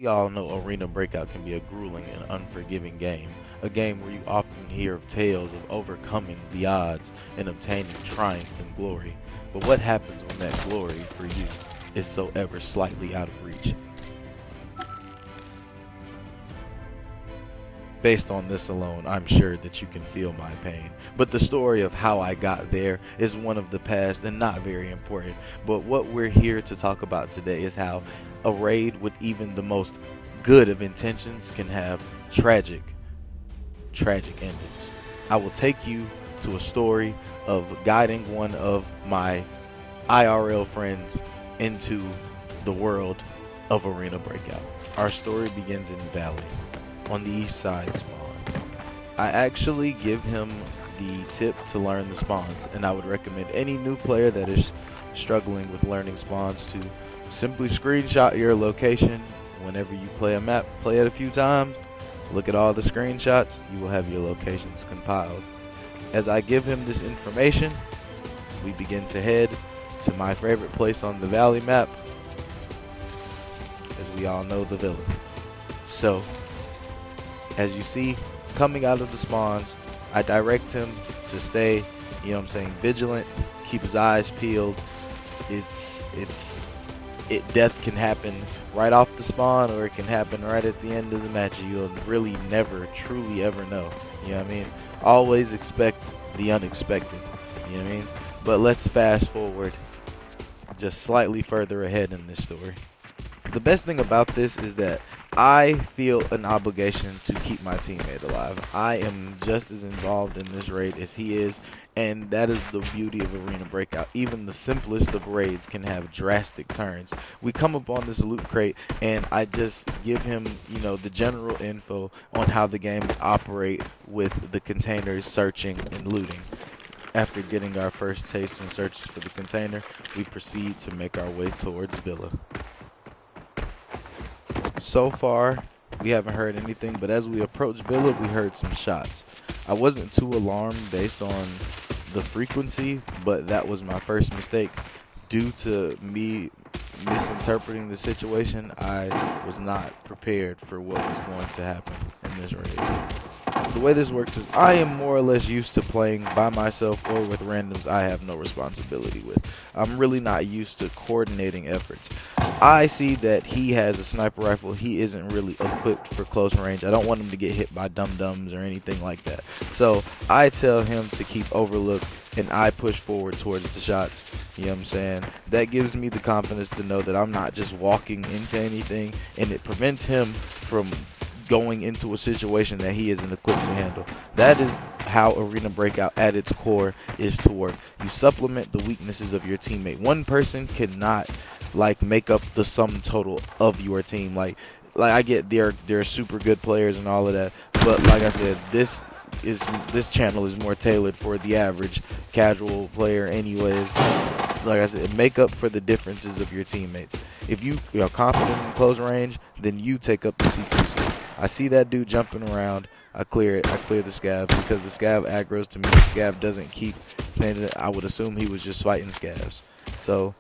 We all know Arena Breakout can be a grueling and unforgiving game, a game where you often hear of tales of overcoming the odds and obtaining triumph and glory. But what happens when that glory, for you, is so ever slightly out of reach? Based on this alone, I'm sure that you can feel my pain. But the story of how I got there is one of the past and not very important. But what we're here to talk about today is how a raid with even the most good of intentions can have tragic, tragic endings. I will take you to a story of guiding one of my IRL friends into the world of Arena Breakout. Our story begins in Valley, on the east side spawn. I actually give him the tip to learn the spawns, and I would recommend any new player that is struggling with learning spawns to simply screenshot your location whenever you play a map. Play it a few times, look at all the screenshots, you will have your locations compiled. As I give him this information, we begin to head to my favorite place on the Valley map, as we all know, the villa. So, as you see, coming out of the spawns, I direct him to stay, vigilant, keep his eyes peeled. Death can happen right off the spawn, or it can happen right at the end of the match. You'll really never truly ever know. You know what I mean? Always expect the unexpected. You know what I mean? But let's fast forward just slightly further ahead in this story. The best thing about this is that I feel an obligation to keep my teammate alive. I am just as involved in this raid as he is, and that is the beauty of Arena Breakout. Even the simplest of raids can have drastic turns. We come upon this loot crate, and I just give him, the general info on how the games operate with the containers searching and looting. After getting our first taste and searches for the container, we proceed to make our way towards Villa. So far, we haven't heard anything, but as we approached Villa, we heard some shots. I wasn't too alarmed based on the frequency, but that was my first mistake. Due to me misinterpreting the situation, I was not prepared for what was going to happen in this raid. The way this works is I am more or less used to playing by myself or with randoms I have no responsibility with. I'm really not used to coordinating efforts. I see that he has a sniper rifle. He isn't really equipped for close range. I don't want him to get hit by dum-dums or anything like that. So I tell him to keep overlooked, and I push forward towards the shots. You know what I'm saying? That gives me the confidence to know that I'm not just walking into anything, and it prevents him from going into a situation that he isn't equipped to handle. That is how Arena Breakout at its core is to work. You supplement the weaknesses of your teammate. One person cannot make up the sum total of your team. Like I get they're super good players and all of that, but like I said, this channel is more tailored for the average casual player anyways. Like I said, make up for the differences of your teammates. If you are confident in close range, then you take up the CQC. I see that dude jumping around. I clear it. I clear the scav because the scav aggroes to me. The scav doesn't keep playing it. I would assume he was just fighting scavs. So,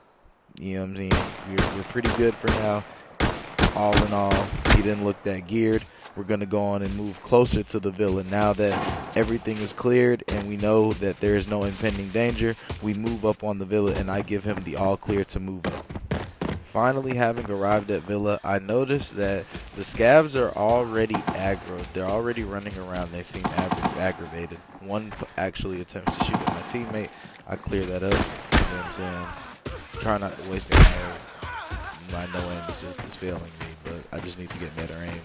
you know what I'm saying? We're pretty good for now. All in all, he didn't look that geared. We're going to go on and move closer to the villa. Now that everything is cleared and we know that there is no impending danger, we move up on the villa, and I give him the all clear to move up. Finally, having arrived at villa, I noticed that the scavs are already aggroed. They're already running around. They seem aggravated. One actually attempts to shoot at my teammate. I clear that up. You know what I'm saying? Try not to waste ammo. My no aim assist is failing me, but I just need to get better aim.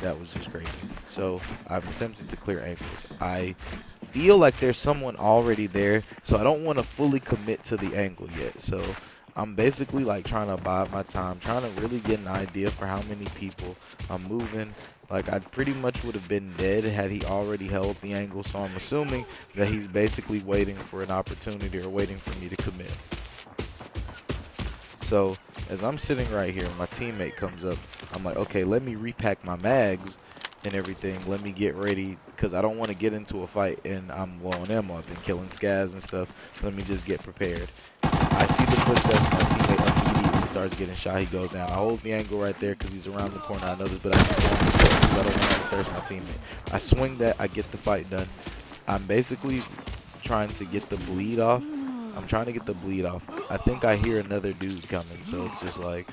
That was just crazy. So I'm attempting to clear angles. I feel like there's someone already there, so I don't want to fully commit to the angle yet. So I'm basically trying to bide my time, trying to really get an idea for how many people I'm moving. I pretty much would have been dead had he already held the angle, so I'm assuming that he's basically waiting for an opportunity or waiting for me to commit. So as I'm sitting right here, my teammate comes up. I'm like, okay, let me repack my mags and everything. Let me get ready because I don't want to get into a fight and I'm low on ammo. I've been killing scavs and stuff. Let me just get prepared. I see the footsteps. My teammate immediately starts getting shot. He goes down. I hold the angle right there because he's around the corner. I know this, but I just go on the scope because I don't want to thirst my teammate. I swing that. I get the fight done. I'm basically trying to get the bleed off. I'm trying to get the bleed off. I think I hear another dude coming, so it's just like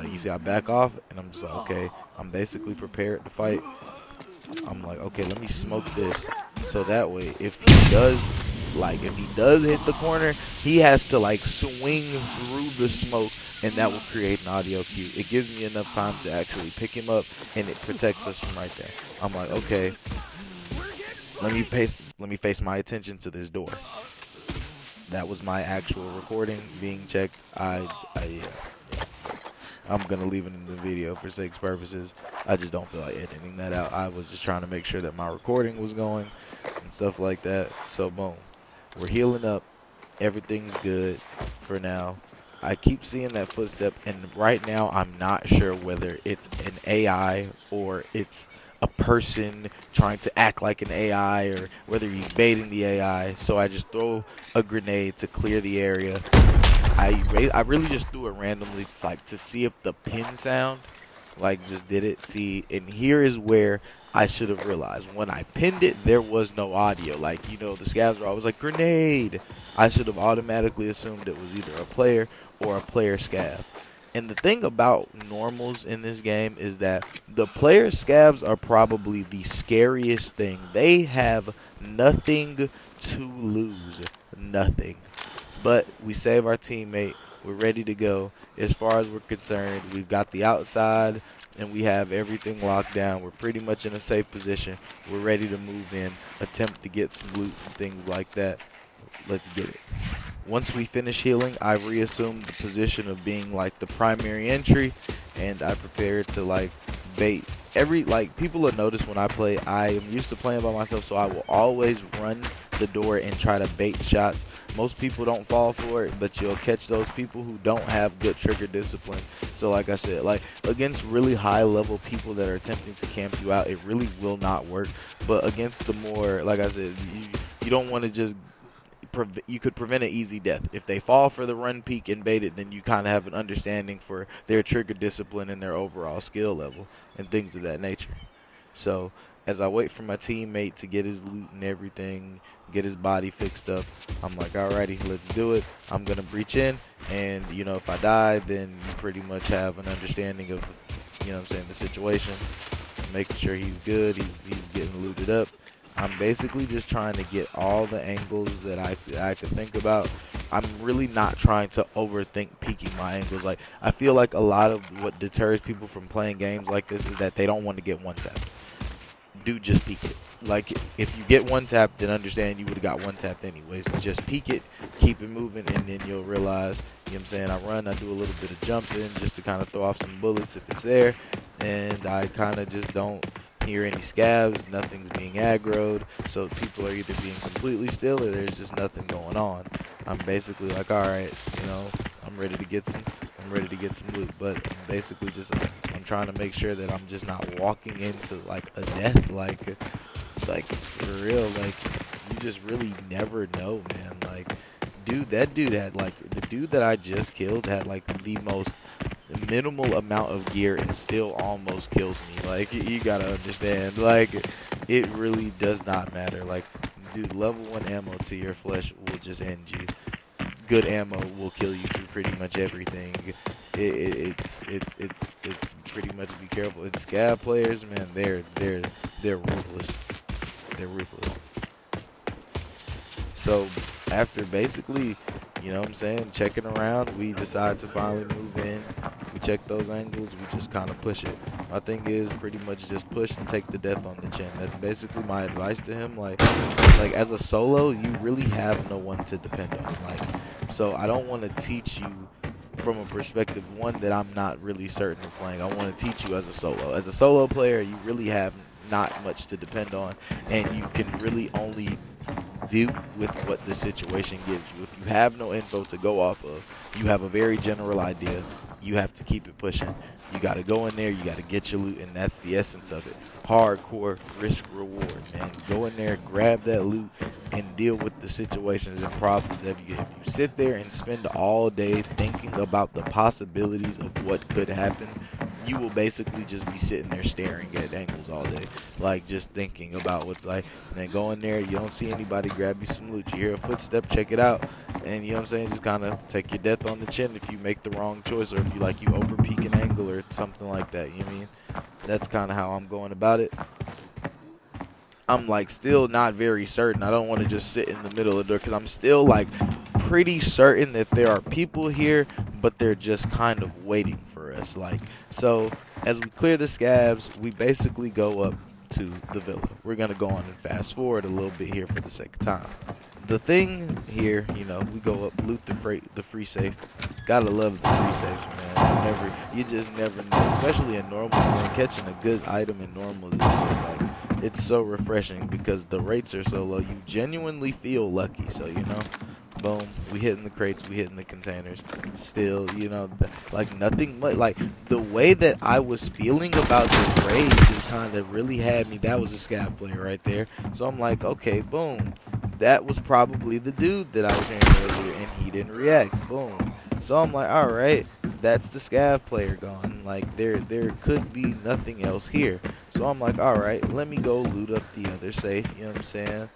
you see, I back off, and I'm just like, okay, I'm basically prepared to fight. I'm like, okay, let me smoke this, so that way, if he does hit the corner, he has to like swing through the smoke, and that will create an audio cue. It gives me enough time to actually pick him up, and it protects us from right there. I'm like, okay, let me face my attention to this door. That was my actual recording being checked. I'm gonna leave it in the video for sake's purposes. I just don't feel like editing that out. I was just trying to make sure that my recording was going and stuff like that. So boom, we're healing up. Everything's good for now. I keep seeing that footstep, and right now I'm not sure whether it's an AI or it's a person trying to act like an AI, or whether he's baiting the AI. So I just throw a grenade to clear the area. I really just threw it randomly, like to see if the pin sound like just did it. See, and here is where I should have realized. When I pinned it, there was no audio. Like, you know, the scavs were always like, grenade. I should have automatically assumed it was either a player or a player scav. And the thing about normals in this game is that the player scavs are probably the scariest thing. They have nothing to lose. Nothing. But we save our teammate. We're ready to go. As far as we're concerned, we've got the outside, and we have everything locked down. We're pretty much in a safe position. We're ready to move in, attempt to get some loot and things like that. Let's get it. Once we finish healing, I reassume the position of being like the primary entry, and I prepare to like bait people will notice when I play. I am used to playing by myself, so I will always run the door and try to bait shots. Most people don't fall for it, but you'll catch those people who don't have good trigger discipline. So like I said, like against really high level people that are attempting to camp you out, it really will not work. But against the more, like I said, you don't want to just you could prevent an easy death. If they fall for the run, peek, and bait it, then you kind of have an understanding for their trigger discipline and their overall skill level and things of that nature. So as I wait for my teammate to get his loot and everything, get his body fixed up, I'm like, alrighty, let's do it. I'm going to breach in, and, you know, if I die, then you pretty much have an understanding of, you know what I'm saying, the situation. Making sure he's good, he's getting looted up. I'm basically just trying to get all the angles that I could think about. I'm really not trying to overthink peeking my angles. Like, I feel like a lot of what deters people from playing games like this is that they don't want to get one tapped. Dude, just peek it. Like, if you get one tapped, then understand you would have got one tapped anyways. Just peek it, keep it moving, and then you'll realize, you know what I'm saying, I run, I do a little bit of jumping just to kind of throw off some bullets if it's there, and I kind of just don't hear any scabs, nothing's being aggroed, so people are either being completely still or there's just nothing going on. I'm basically like, alright, you know, I'm ready to get some loot, but basically just I'm trying to make sure that I'm just not walking into like a death, like for real, like you just really never know, man. Like, dude, that dude had like, the dude that I just killed had like the most minimal amount of gear and still almost killed me. Like, you gotta understand, like, it really does not matter. Like, dude, level 1 ammo to your flesh will just end you. Good ammo will kill you through pretty much everything. It's pretty much, be careful. And scab players, man, they're ruthless. They're ruthless. So after basically, you know what I'm saying, checking around, we decide to finally move in. We check those angles, we just kind of push it. My thing is pretty much just push and take the death on the chin. That's basically my advice to him. Like as a solo, you really have no one to depend on. Like, so I don't want to teach you from a perspective, one, that I'm not really certain of playing. I want to teach you as a solo. As a solo player, you really have not much to depend on, and you can really only do with what the situation gives you. If you have no info to go off of, you have a very general idea, you have to keep it pushing. You got to go in there, you got to get your loot, and that's the essence of it. Hardcore risk reward, man. Go in there, grab that loot, and deal with the situations and problems. If you sit there and spend all day thinking about the possibilities of what could happen, you will basically just be sitting there staring at angles all day, like just thinking about what's like. And then go in there, you don't see anybody, grab you some loot, you hear a footstep, check it out, and you know what I'm saying, just kind of take your death on the chin if you make the wrong choice, or if you over peak an angle or something like that. You know what I mean? That's kind of how I'm going about it. I'm like still not very certain. I don't want to just sit in the middle of the door because I'm still like pretty certain that there are people here, but they're just kind of waiting for us. Like, so as we clear the scabs, we basically go up to the villa. We're gonna go on and fast forward a little bit here for the sake of time. The thing here, you know, we go up, loot the free safe. Gotta love the free safe, man. You just never know, especially in normal. Man, catching a good item in normals is just like, it's so refreshing because the rates are so low. You genuinely feel lucky. So, you know, boom, we hitting the crates, we hitting the containers. Still, you know, like nothing, like the way that I was feeling about the raid just kind of really had me. That was a scav player right there. So I'm like, okay, boom. That was probably the dude that I was hearing earlier, and he didn't react. Boom. So I'm like, all right, that's the scav player gone. Like there could be nothing else here. So I'm like, all right, let me go loot up the other safe. You know what I'm saying?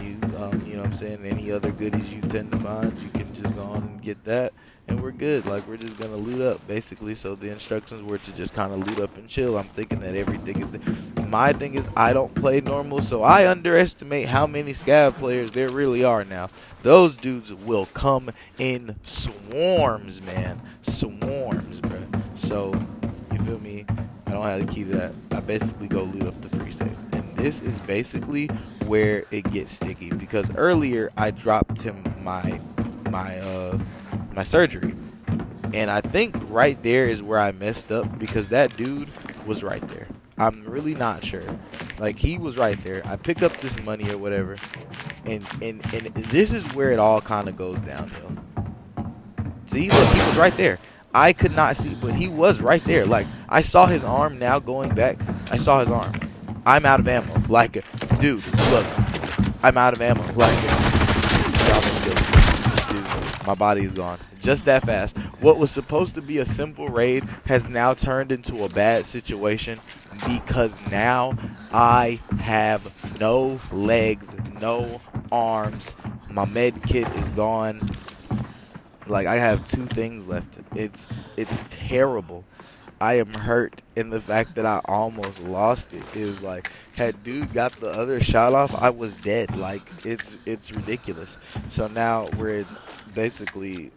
You know what I'm saying? Any other goodies you tend to find, you can just go on and get that, and we're good. Like, we're just gonna loot up, basically. So the instructions were to just kind of loot up and chill. I'm thinking that everything is there. My thing is, I don't play normal, so I underestimate how many scav players there really are now. Those dudes will come in swarms, man. Swarms, bro. So, you feel me? I don't have the key to that. I basically go loot up the free safe. And this is basically where it gets sticky, because earlier I dropped him my surgery. And I think right there is where I messed up, because that dude was right there. I'm really not sure. Like, he was right there. I pick up this money or whatever, and this is where it all kind of goes downhill. See, look, he was right there. I could not see, but he was right there. Like, I saw his arm now going back. I saw his arm. I'm out of ammo. Like, dude, look. I'm out of ammo. Like, dude, my body is gone. Just that fast. What was supposed to be a simple raid has now turned into a bad situation, because now I have no legs, no arms. My med kit is gone. Like, I have 2 things left. It's terrible. I am hurt, and the fact that I almost lost it is like, had dude got the other shot off, I was dead. Like, it's ridiculous. So now we're basically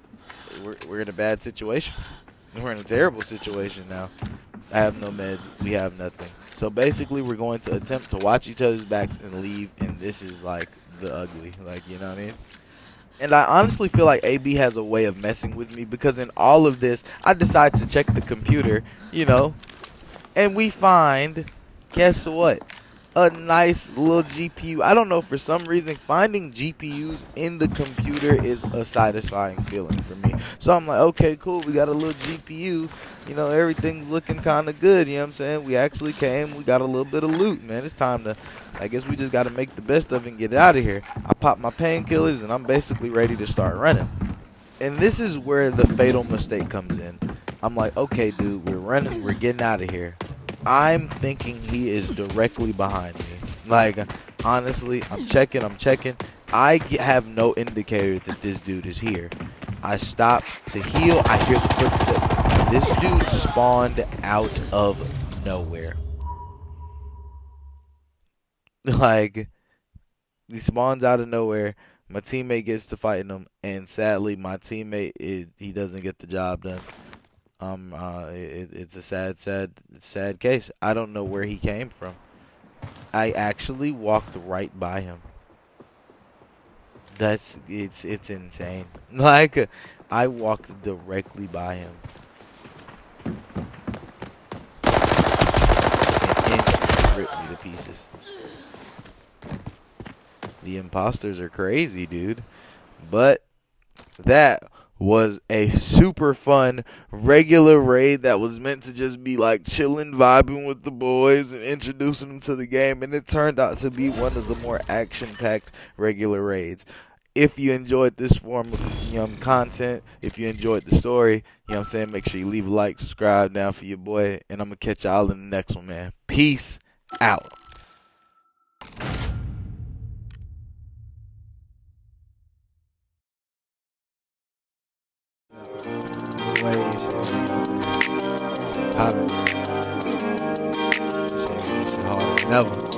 we're in a bad situation. We're in a terrible situation now. I have no meds. We have nothing. So basically, we're going to attempt to watch each other's backs and leave, and this is like the ugly. Like, you know what I mean? And I honestly feel like AB has a way of messing with me, because in all of this, I decide to check the computer, you know, and we find, guess what? A nice little GPU. I don't know, for some reason, finding GPUs in the computer is a satisfying feeling for me. So I'm like, okay, cool, we got a little GPU. You know, everything's looking kind of good, you know what I'm saying? We actually came, we got a little bit of loot, man. It's time to, I guess we just got to make the best of it and get it out of here. I pop my painkillers, and I'm basically ready to start running. And this is where the fatal mistake comes in. I'm like, okay, dude, we're running, we're getting out of here. I'm thinking he is directly behind me. Like, honestly, I'm checking. I have no indicator that this dude is here. I stop to heal. I hear the footstep. This dude spawned out of nowhere. Like, he spawns out of nowhere. My teammate gets to fighting him, and sadly, my teammate he doesn't get the job done. It's a sad case. I don't know where he came from. I actually walked right by him. It's insane. Like, I walked directly by him and instantly ripped me to pieces. The imposters are crazy, dude. But that was a super fun regular raid that was meant to just be like chilling, vibing with the boys and introducing them to the game, and it turned out to be one of the more action-packed regular raids. If you enjoyed this form of content, if you enjoyed the story, you know what I'm saying, make sure you leave a like, subscribe down for your boy, and I'm going to catch y'all in the next one, man. Peace out. Never.